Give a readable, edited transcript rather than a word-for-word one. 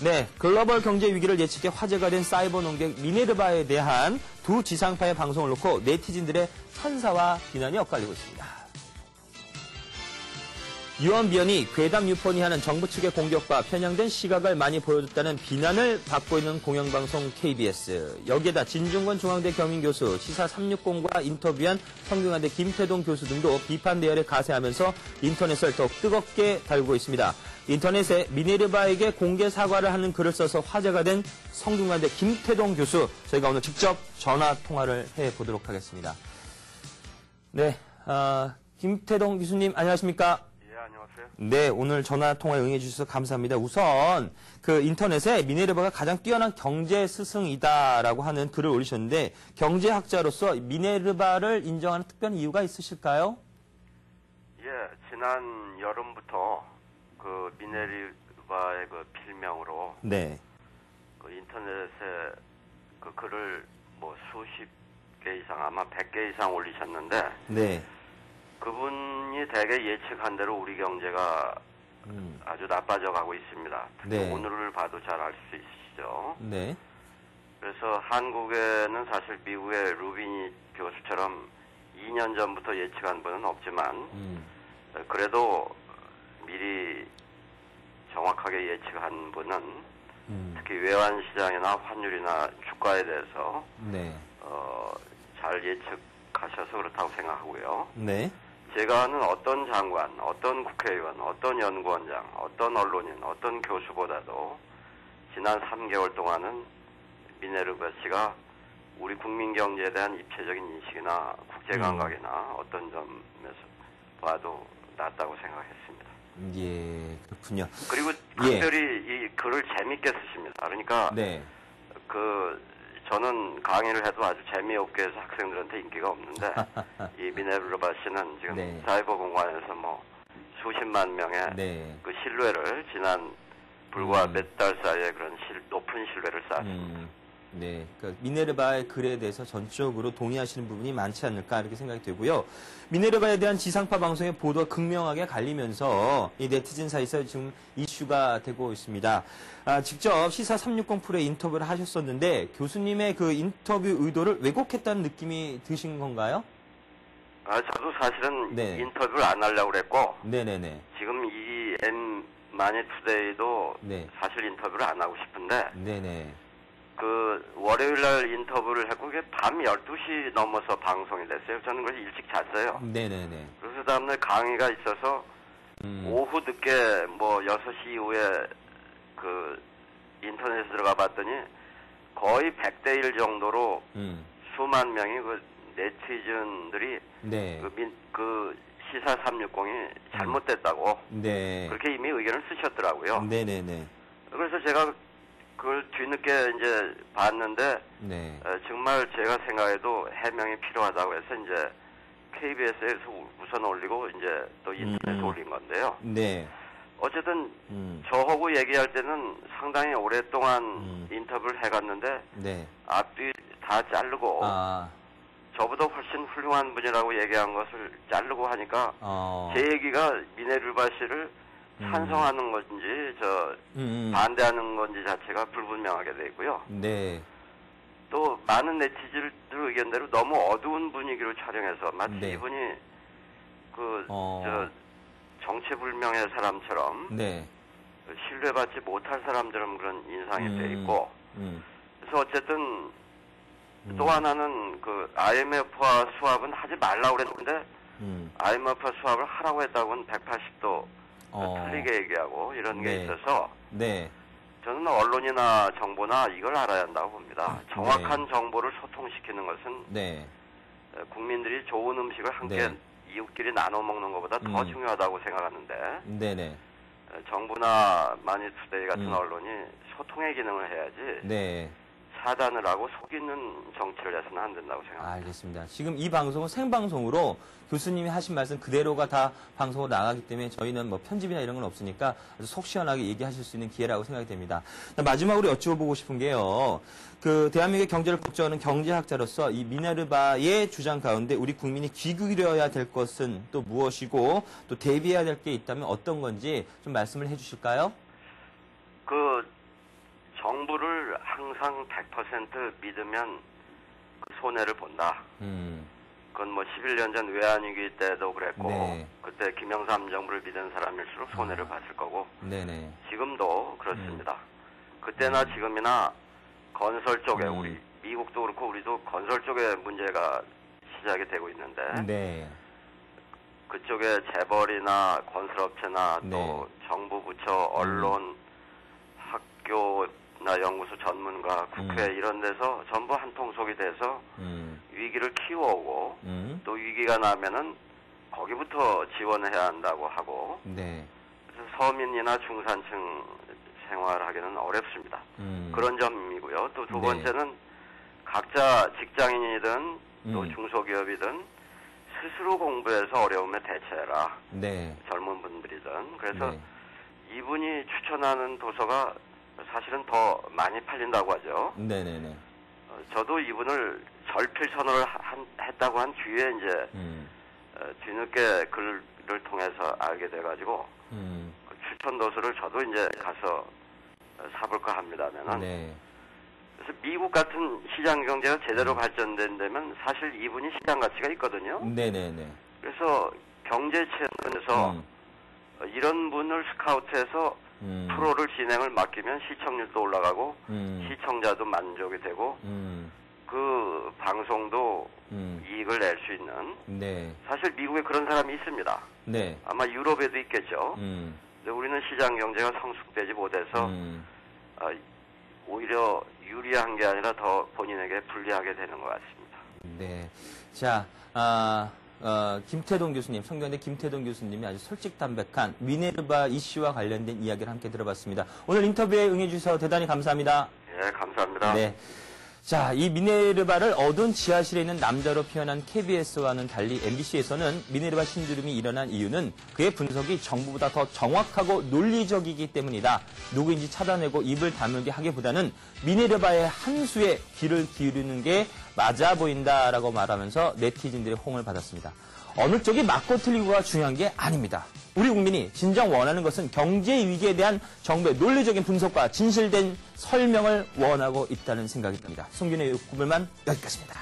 네, 글로벌 경제 위기를 예측해 화제가 된 사이버 농객 미네르바에 대한 두 지상파의 방송을 놓고 네티즌들의 찬사와 비난이 엇갈리고 있습니다. 유언비언이 괴담 유포니 하는 정부 측의 공격과 편향된 시각을 많이 보여줬다는 비난을 받고 있는 공영방송 KBS. 여기에다 진중권 중앙대 겸임교수, 시사 360과 인터뷰한 성균관대 김태동 교수 등도 비판 대열에 가세하면서 인터넷을 더욱 뜨겁게 달구고 있습니다. 인터넷에 미네르바에게 공개 사과를 하는 글을 써서 화제가 된 성균관대 김태동 교수, 저희가 오늘 직접 전화 통화를 해보도록 하겠습니다. 네, 김태동 교수님 안녕하십니까? 안녕하세요. 네, 오늘 전화 통화에 응해 주셔서 감사합니다. 우선 그 인터넷에 미네르바가 가장 뛰어난 경제 스승이다라고 하는 글을 올리셨는데 경제학자로서 미네르바를 인정하는 특별한 이유가 있으실까요? 예, 지난 여름부터 그 미네르바의 그 필명으로 네. 그 인터넷에 그 글을 뭐 수십 개 이상 아마 100개 이상 올리셨는데 네. 그분이 대개 예측한 대로 우리 경제가 아주 나빠져 가고 있습니다. 특히 네. 오늘을 봐도 잘 알 수 있으시죠. 네. 그래서 한국에는 사실 미국의 루비니 교수처럼 2년 전부터 예측한 분은 없지만 그래도 미리 정확하게 예측한 분은 특히 외환시장이나 환율이나 주가에 대해서 네. 잘 예측하셔서 그렇다고 생각하고요. 네. 제가 아는 어떤 장관, 어떤 국회의원, 어떤 연구원장, 어떤 언론인, 어떤 교수보다도 지난 3개월 동안은 미네르바 씨가 우리 국민 경제에 대한 입체적인 인식이나 국제 감각이나 어떤 점에서 봐도 낫다고 생각했습니다. 예, 그렇군요. 그리고 특별히 이 글을 재밌게 쓰십니다. 그러니까 네. 저는 강의를 해도 아주 재미없게 해서 학생들한테 인기가 없는데 이 미네르바 씨는 지금 네. 사이버 공간에서 뭐 수십만 명의 네. 그 신뢰를 지난 불과 몇 달 사이에 그런 높은 신뢰를 쌓았습니다. 네, 그러니까 미네르바의 글에 대해서 전적으로 동의하시는 부분이 많지 않을까 이렇게 생각이 되고요. 미네르바에 대한 지상파 방송의 보도가 극명하게 갈리면서 이 네티즌 사이에서 지금 이슈가 되고 있습니다. 직접 시사 360 프로에 인터뷰를 하셨었는데 교수님의 그 인터뷰 의도를 왜곡했다는 느낌이 드신 건가요? 저도 사실은 네. 인터뷰를 안 하려고 그랬고 네네네. 지금 이 마니투데이도 네. 사실 인터뷰를 안 하고 싶은데 네네. 그 월요일 날 인터뷰를 했고 그게 밤 12시 넘어서 방송이 됐어요. 저는 그래서 일찍 잤어요. 네네네. 그래서 다음날 강의가 있어서 오후 늦게 뭐 6시 이후에 그 인터넷에 들어가 봤더니 거의 100대 1 정도로 수만 명이 그 네티즌들이 네. 그 시사 360이 잘못됐다고 네. 그렇게 이미 의견을 쓰셨더라고요. 네네네. 그래서 제가 그걸 뒤늦게 이제 봤는데 네. 정말 제가 생각해도 해명이 필요하다고 해서 이제 KBS에서 우선 올리고 이제 또 인터넷에 올린 건데요. 네. 어쨌든 저하고 얘기할 때는 상당히 오랫동안 인터뷰를 해갔는데 네. 앞뒤 다 자르고 저보다 훨씬 훌륭한 분이라고 얘기한 것을 자르고 하니까 제 얘기가 미네르바 씨를 찬성하는 건지 반대하는 건지 자체가 불분명하게 돼 있고요. 네. 또 많은 네티즌들 의견대로 너무 어두운 분위기로 촬영해서 마치 네. 이분이 정체불명의 사람처럼 네. 신뢰받지 못할 사람처럼 그런 인상이 돼 있고 그래서 어쨌든 또 하나는 그 IMF와 수합은 하지 말라고 그랬는데 IMF와 수합을 하라고 했다고는 180도 틀리게 얘기하고 이런 게 네. 있어서 네. 저는 언론이나 정보나 이걸 알아야 한다고 봅니다. 정확한 정보를 소통시키는 것은 네. 국민들이 좋은 음식을 함께 네. 이웃끼리 나눠 먹는 것보다 더 중요하다고 생각하는데 네네. 정부나 마니투데이 같은 언론이 소통의 기능을 해야지 네. 차단을 하고 속이는 정치를 해서는 안 된다고 생각합니다. 알겠습니다. 지금 이 방송은 생방송으로 교수님이 하신 말씀 그대로가 다 방송으로 나가기 때문에 저희는 뭐 편집이나 이런 건 없으니까 아주 속 시원하게 얘기하실 수 있는 기회라고 생각이 됩니다. 마지막으로 여쭤보고 싶은 게요. 그 대한민국의 경제를 걱정하는 경제학자로서 이 미네르바의 주장 가운데 우리 국민이 귀 기울여야 될 것은 또 무엇이고 또 대비해야 될 게 있다면 어떤 건지 좀 말씀을 해 주실까요? 정부를 항상 100% 믿으면 그 손해를 본다. 그건 뭐 11년 전 외환위기 때도 그랬고 네. 그때 김영삼 정부를 믿은 사람일수록 손해를 봤을 거고 네네. 지금도 그렇습니다. 그때나 지금이나 건설 쪽에 우리 미국도 그렇고 우리도 건설 쪽에 문제가 시작이 되고 있는데 네. 그쪽에 재벌이나 건설업체나 또 네. 정부 부처, 언론, 학교나 연구소 전문가, 국회 이런 데서 전부 한통속이 돼서 위기를 키워오고 또 위기가 나면은 거기부터 지원해야 한다고 하고 네. 그래서 서민이나 중산층 생활하기는 어렵습니다. 그런 점이고요. 또 두 네. 번째는 각자 직장인이든 또 음. 중소기업이든 스스로 공부해서 어려움에 대처해라. 네. 젊은 분들이든. 그래서 네. 이분이 추천하는 도서가 사실은 더 많이 팔린다고 하죠. 네네네. 저도 이분을 절필 선언을 했다고 한 뒤에 이제 뒤늦게 글을 통해서 알게 돼가지고 그 추천 도서를 저도 이제 가서 사볼까 합니다면은. 네. 그래서 미국 같은 시장 경제가 제대로 발전된다면 사실 이분이 시장 가치가 있거든요. 네네네. 그래서 경제 채널에서 이런 분을 스카우트해서 프로를 진행을 맡기면 시청률도 올라가고 시청자도 만족이 되고 그 방송도 이익을 낼 수 있는 네. 사실 미국에 그런 사람이 있습니다. 네. 아마 유럽에도 있겠죠. 근데 우리는 시장 경제가 성숙되지 못해서 오히려 유리한 게 아니라 더 본인에게 불리하게 되는 것 같습니다. 네. 자, 김태동 교수님, 성균관대 김태동 교수님이 아주 솔직담백한 미네르바 이슈와 관련된 이야기를 함께 들어봤습니다. 오늘 인터뷰에 응해주셔서 대단히 감사합니다. 예, 감사합니다. 네. 자, 이 미네르바를 어두운 지하실에 있는 남자로 표현한 KBS와는 달리 MBC에서는 미네르바 신주름이 일어난 이유는 그의 분석이 정부보다 더 정확하고 논리적이기 때문이다. 누구인지 찾아내고 입을 다물게 하기보다는 미네르바의 한 수에 귀를 기울이는 게 맞아 보인다라고 말하면서 네티즌들의 호응을 받았습니다. 어느 쪽이 맞고 틀리고가 중요한 게 아닙니다. 우리 국민이 진정 원하는 것은 경제 위기에 대한 정부의 논리적인 분석과 진실된 설명을 원하고 있다는 생각이 듭니다. 송균의 6분만 여기까지입니다.